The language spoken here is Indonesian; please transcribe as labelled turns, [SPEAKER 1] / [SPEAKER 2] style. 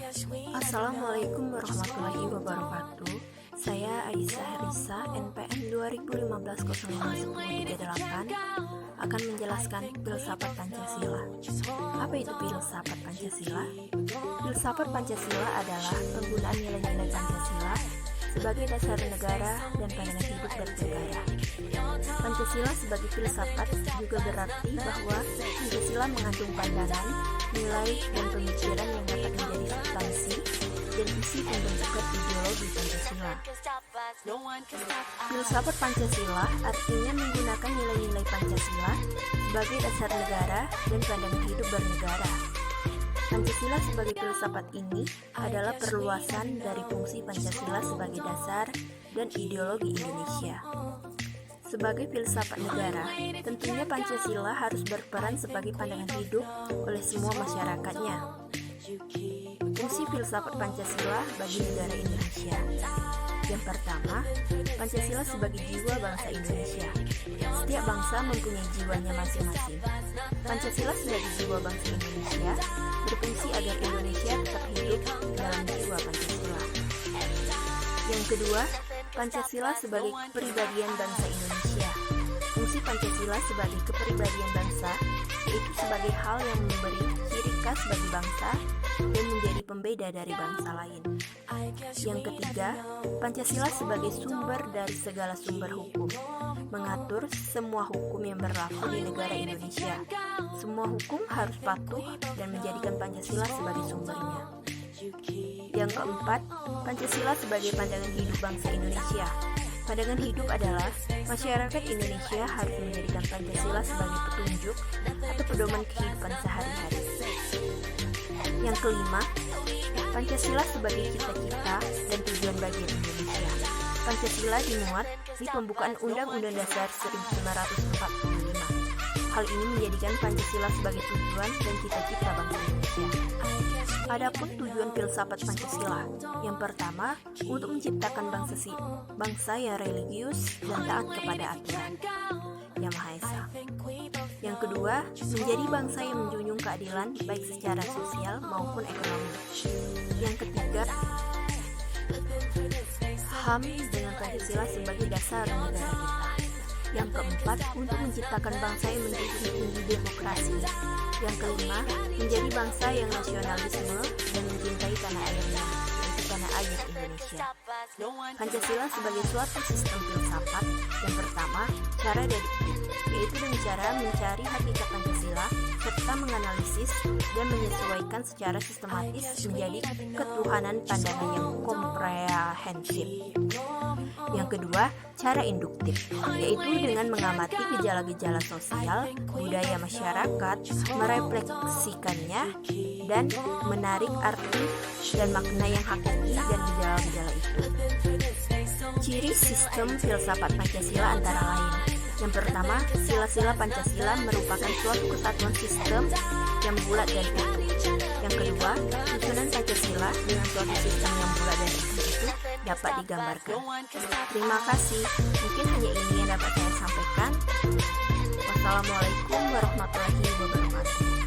[SPEAKER 1] Assalamualaikum warahmatullahi wabarakatuh. Saya Aisyah Risa, NPM 2015-05-1038 akan menjelaskan filsafat Pancasila. Apa itu filsafat Pancasila? Filsafat Pancasila adalah penggunaan nilai-nilai Pancasila sebagai dasar negara dan pandangan hidup bernegara. Pancasila sebagai filsafat juga berarti bahwa Pancasila mengandung pandangan, nilai, dan pemikiran yang dapat menjadi substansi dan isi pembentukan ideologi Pancasila. Filsafat Pancasila artinya menggunakan nilai-nilai Pancasila sebagai dasar negara dan pandangan hidup bernegara. Pancasila sebagai filsafat ini adalah perluasan dari fungsi Pancasila sebagai dasar dan ideologi Indonesia. Sebagai filsafat negara, tentunya Pancasila harus berperan sebagai pandangan hidup oleh semua masyarakatnya. Fungsi filsafat Pancasila bagi negara Indonesia. Yang pertama, Pancasila sebagai jiwa bangsa Indonesia. Setiap bangsa mempunyai jiwanya masing-masing. Pancasila sebagai jiwa bangsa Indonesia berfungsi agar Indonesia tetap hidup dalam jiwa Pancasila. Yang kedua, Pancasila sebagai kepribadian bangsa Indonesia. Fungsi Pancasila sebagai kepribadian bangsa yaitu sebagai hal yang memberi ciri khas bagi bangsa dan menjadi pembeda dari bangsa lain. Yang ketiga, Pancasila sebagai sumber dari segala sumber hukum, mengatur semua hukum yang berlaku di negara Indonesia. Semua hukum harus patuh dan menjadikan Pancasila sebagai sumbernya. Yang keempat, Pancasila sebagai pandangan hidup bangsa Indonesia. Pandangan hidup adalah masyarakat Indonesia harus menjadikan Pancasila sebagai petunjuk atau pedoman kehidupan sehari-hari. Yang kelima, Pancasila sebagai cita-cita dan tujuan bagi Indonesia. Pancasila dimuat di pembukaan Undang-Undang Dasar 1945. Hal ini menjadikan Pancasila sebagai tujuan dan cita-cita bangsa Indonesia. Adapun tujuan filsafat Pancasila, yang pertama, untuk menciptakan bangsa yang religius dan taat kepada aturan Yang Maha Esa. Yang kedua, menjadi bangsa yang menjunjung keadilan baik secara sosial maupun ekonomi. Yang ketiga, HAM dengan Pancasila sebagai dasar negara kita. Yang keempat, untuk menciptakan bangsa yang menjunjung tinggi demokrasi. Yang kelima, menjadi bangsa yang nasionalisme dan mencintai tanah airnya, yaitu tanah air Indonesia. Pancasila sebagai suatu sistem filsafat. Yang pertama, cara deduktif, yaitu dengan cara mencari hakikat Pancasila serta menganalisis dan menyesuaikan secara sistematis menjadi ketuhanan pandangan yang komprehensif. Yang kedua, cara induktif, yaitu dengan mengamati gejala-gejala sosial, budaya masyarakat, merefleksikannya, dan menarik arti dan makna yang hakiki dan gejala-gejala itu. Ciri sistem filsafat Pancasila antara lain. Yang pertama, sila-sila Pancasila merupakan suatu kesatuan sistem yang bulat dan utuh. Yang kedua, susunan Pancasila dengan suatu sistem yang bulat dan utuh itu dapat digambarkan. Terima kasih. Mungkin hanya ini yang dapat saya sampaikan. Wassalamualaikum warahmatullahi wabarakatuh.